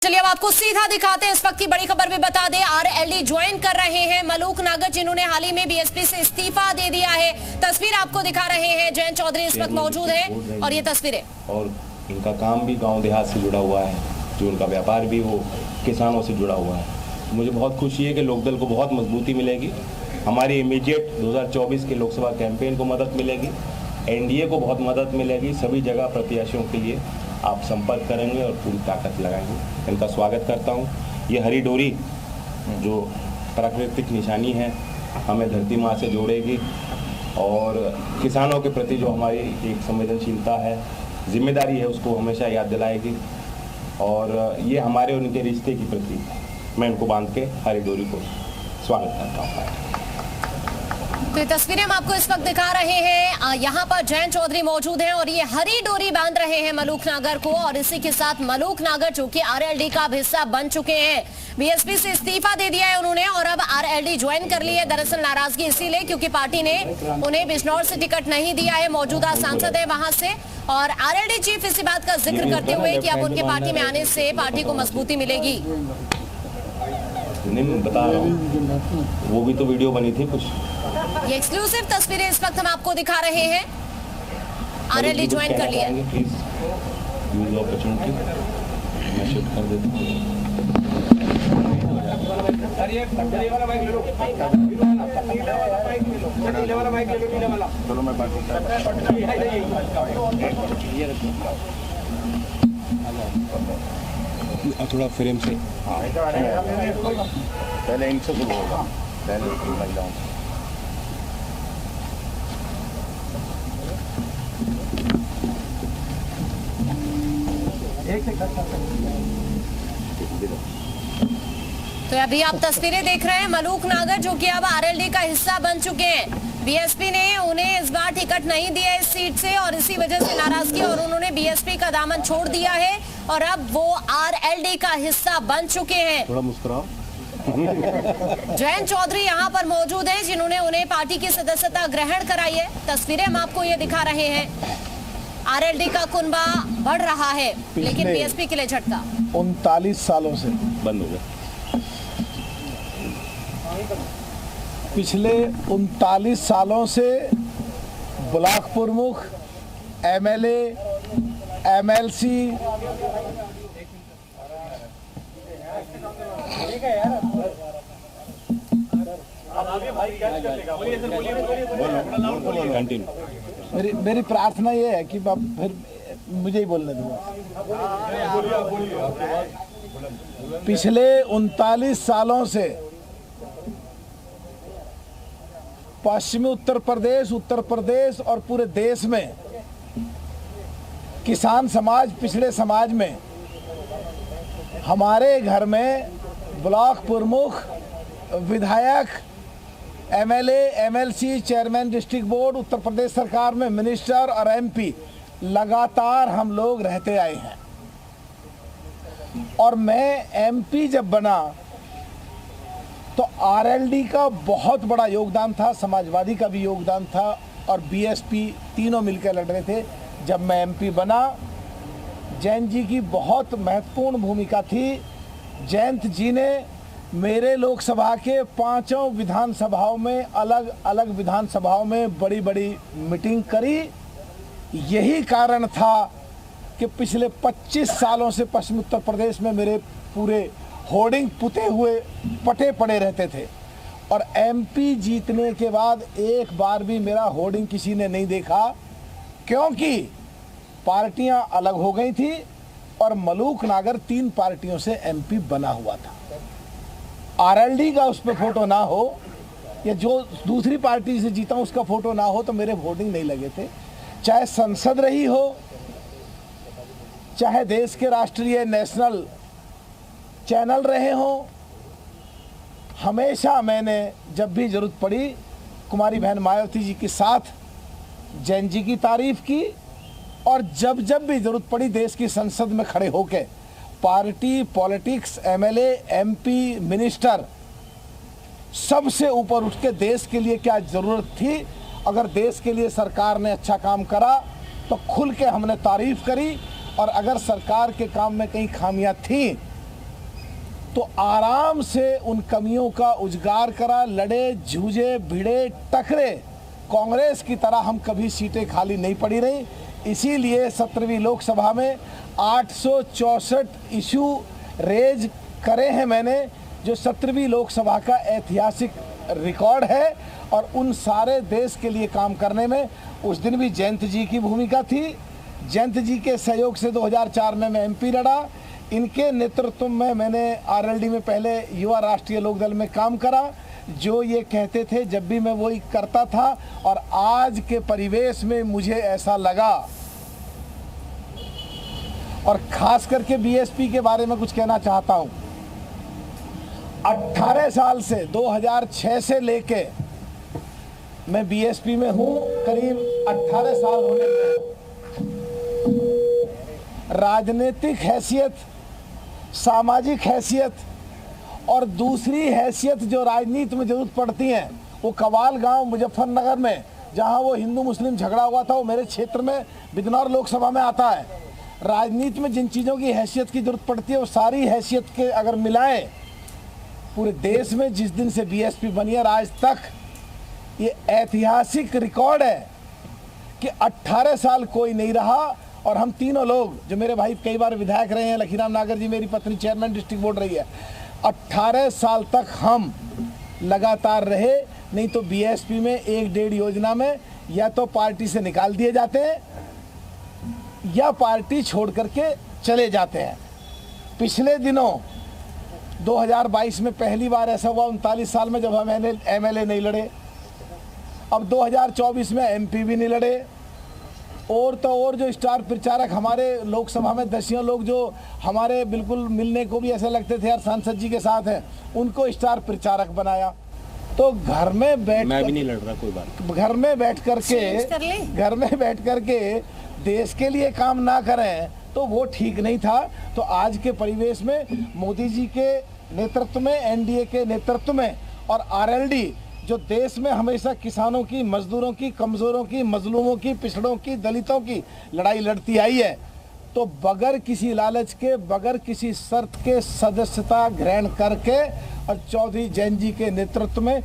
चलिए अब आपको सीधा दिखाते हैं इस वक्त की बड़ी खबर भी बता दें। आरएलडी ज्वाइन कर रहे हैं मलूक नागर, जिन्होंने हाल ही में बीएसपी से इस्तीफा दे दिया है। तस्वीर आपको दिखा रहे हैं, जयंत चौधरी इस वक्त मौजूद है और ये तस्वीरें। और इनका काम भी गांव देहात से जुड़ा हुआ है, जो उनका व्यापार भी वो किसानों से जुड़ा हुआ है। मुझे बहुत खुशी है कि लोकदल को बहुत मजबूती मिलेगी, हमारी इमीडिएट 2024 के लोकसभा कैंपेन को मदद मिलेगी, एनडीए को बहुत मदद मिलेगी। सभी जगह प्रत्याशियों के लिए आप संपर्क करेंगे और पूरी ताकत लगाएंगे। इनका स्वागत करता हूं। ये हरी डोरी जो प्राकृतिक निशानी है, हमें धरती माँ से जोड़ेगी और किसानों के प्रति जो हमारी एक संवेदनशीलता है, जिम्मेदारी है, उसको हमेशा याद दिलाएगी। और ये हमारे और उनके रिश्ते की प्रति मैं इनको बांध के हरी डोरी को स्वागत करता हूँ। तो ये तस्वीरें हम आपको इस वक्त दिखा रहे हैं। यहाँ पर जयंत चौधरी मौजूद हैं और ये हरी डोरी बांध रहे हैं मलूक नागर को। और इसी के साथ मलूक नागर जो कि आरएलडी का हिस्सा बन चुके हैं, बीएसपी से इस्तीफा दे दिया है उन्होंने और अब आरएलडी ज्वाइन कर ली है। दरअसल नाराजगी इसीलिए क्योंकि पार्टी ने उन्हें बिजनौर से टिकट नहीं दिया है, मौजूदा सांसद है वहां से। और आरएलडी चीफ इसी बात का जिक्र करते हुए कि अब उनके पार्टी में आने से पार्टी को मजबूती मिलेगी। नहीं बता रहा हूँ, वो भी तो वीडियो बनी थी कुछ। ये एक्सक्लूसिव तस्वीरें इस वक्त हम आपको दिखा रहे हैं। आरएलडी ज्वाइन कर लिया। प्लीज यूज अपॉर्चुनिटी, मैं शिफ्ट कर देता हूँ। चलो मैं बात थोड़ा फ्रेम से पहले इनसे शुरू होगा, पहले महिलाओं से। तो अभी आप तस्वीरें देख रहे हैं मलूक नागर जो कि अब आरएलडी का हिस्सा बन चुके हैं। बीएसपी ने उन्हें इस बार टिकट नहीं दिया इस सीट से और इसी वजह से नाराजगी और उन्होंने बीएसपी का दामन छोड़ दिया है और अब वो आरएलडी का हिस्सा बन चुके हैं। थोड़ा मुस्कुराओ। जयंत चौधरी यहाँ पर मौजूद हैं, जिन्होंने उन्हें पार्टी की सदस्यता ग्रहण कराई है। तस्वीरें हम आपको ये दिखा रहे हैं। आरएलडी का कुनबा बढ़ रहा है लेकिन बीएसपी के लिए झटका। 39 सालों से बंद हो गया। पिछले 39 सालों से ब्लॉक प्रमुख, एमएलए, एमएलसी, मेरी प्रार्थना ये है कि फिर मुझे ही बोलने दूंगा। पिछले 39 सालों से पश्चिमी उत्तर प्रदेश और पूरे देश में किसान समाज, पिछड़े समाज में हमारे घर में ब्लॉक प्रमुख, विधायक, MLA, MLC, chairman district board, Uttar Pradesh सरकार में मिनिस्टर और एमपी लगातार हम लोग रहते आए हैं। और मैं एमपी जब बना तो आरएलडी का बहुत बड़ा योगदान था, समाजवादी का भी योगदान था और बीएसपी तीनों मिलकर लड़ रहे थे। जब मैं एमपी बना, जयंत जी की बहुत महत्वपूर्ण भूमिका थी। जयंत जी ने मेरे लोकसभा के 5 विधानसभाओं में, अलग अलग विधानसभाओं में बड़ी बड़ी मीटिंग करी। यही कारण था कि पिछले 25 सालों से पश्चिम उत्तर प्रदेश में मेरे पूरे होर्डिंग पुते हुए पटे पड़े रहते थे और एमपी जीतने के बाद एक बार भी मेरा होर्डिंग किसी ने नहीं देखा, क्योंकि पार्टियां अलग हो गई थी और मलूक नागर 3 पार्टियों से एमपी बना हुआ था। आरएलडी का उस पर फोटो ना हो या जो दूसरी पार्टी से जीता उसका फोटो ना हो तो मेरे होर्डिंग नहीं लगे थे। चाहे संसद रही हो, चाहे देश के राष्ट्रीय नेशनल चैनल रहे हो, हमेशा मैंने जब भी जरूरत पड़ी कुमारी बहन मायावती जी के साथ जैन जी की तारीफ की और जब जब भी जरूरत पड़ी देश की संसद में खड़े होकर party, politics, MLA, MP, minister सबसे ऊपर उठ के देश के लिए क्या जरूरत थी, अगर देश के लिए सरकार ने अच्छा काम करा तो खुल के हमने तारीफ करी और अगर सरकार के काम में कहीं खामियां थी तो आराम से उन कमियों का उजागर करा, लड़े, जूझे, भिड़े, टकरे। कांग्रेस की तरह हम कभी सीटें खाली नहीं पड़ी रही। इसीलिए 17वीं लोकसभा में 864 इशू रेज करे हैं मैंने, जो 17वीं लोकसभा का ऐतिहासिक रिकॉर्ड है। और उन सारे देश के लिए काम करने में उस दिन भी जयंत जी की भूमिका थी। जयंत जी के सहयोग से 2004 में मैं एमपी लड़ा। इनके नेतृत्व में मैंने आरएलडी में पहले युवा राष्ट्रीय लोकदल में काम करा। जो ये कहते थे जब भी मैं वही करता था। और आज के परिवेश में मुझे ऐसा लगा, और खास करके बीएसपी के बारे में कुछ कहना चाहता हूं। 18 साल से 2006 से लेके मैं बीएसपी में हूं, करीब 18 साल होने में। राजनीतिक हैसियत, सामाजिक हैसियत और दूसरी हैसियत जो राजनीति में जरूरत पड़ती है, वो कवाल गांव मुजफ्फरनगर में जहां वो हिंदू मुस्लिम झगड़ा हुआ था, वो मेरे क्षेत्र में बिजनौर लोकसभा में आता है। राजनीति में जिन चीज़ों की हैसियत की जरूरत पड़ती है, वो सारी हैसियत के अगर मिलाएं, पूरे देश में जिस दिन से बीएसपी बनी है आज तक, ये ऐतिहासिक रिकॉर्ड है कि 18 साल कोई नहीं रहा। और हम तीनों लोग, जो मेरे भाई कई बार विधायक रहे हैं, लखीराम नागर जी, मेरी पत्नी चेयरमैन डिस्ट्रिक्ट बोर्ड रही है, 18 साल तक हम लगातार रहे। नहीं तो बीएसपी में 1-1.5 योजना में या तो पार्टी से निकाल दिए जाते हैं या पार्टी छोड़ करके चले जाते हैं। पिछले दिनों 2022 में पहली बार ऐसा हुआ 39 साल में, जब हम एमएलए नहीं लड़े। अब 2024 में एमपी भी नहीं लड़े। और तो और जो स्टार प्रचारक हमारे लोकसभा में दसियों लोग जो हमारे बिल्कुल मिलने को भी ऐसे लगते थे यार सांसद जी के साथ हैं, उनको स्टार प्रचारक बनाया। तो घर में बैठ, मैं भी नहीं लड़ रहा कोई बात, घर में बैठ करके देश के लिए काम ना करें तो वो ठीक नहीं था। तो आज के परिवेश में मोदी जी के नेतृत्व में, एनडीए के नेतृत्व में और आरएलडी जो देश में हमेशा किसानों की, मजदूरों की, कमजोरों की, मजलूमों की, पिछड़ों की, दलितों की लड़ाई लड़ती आई है, तो बगैर किसी लालच के, बगैर किसी शर्त के सदस्यता ग्रहण करके और चौधरी जयंत जी के नेतृत्व में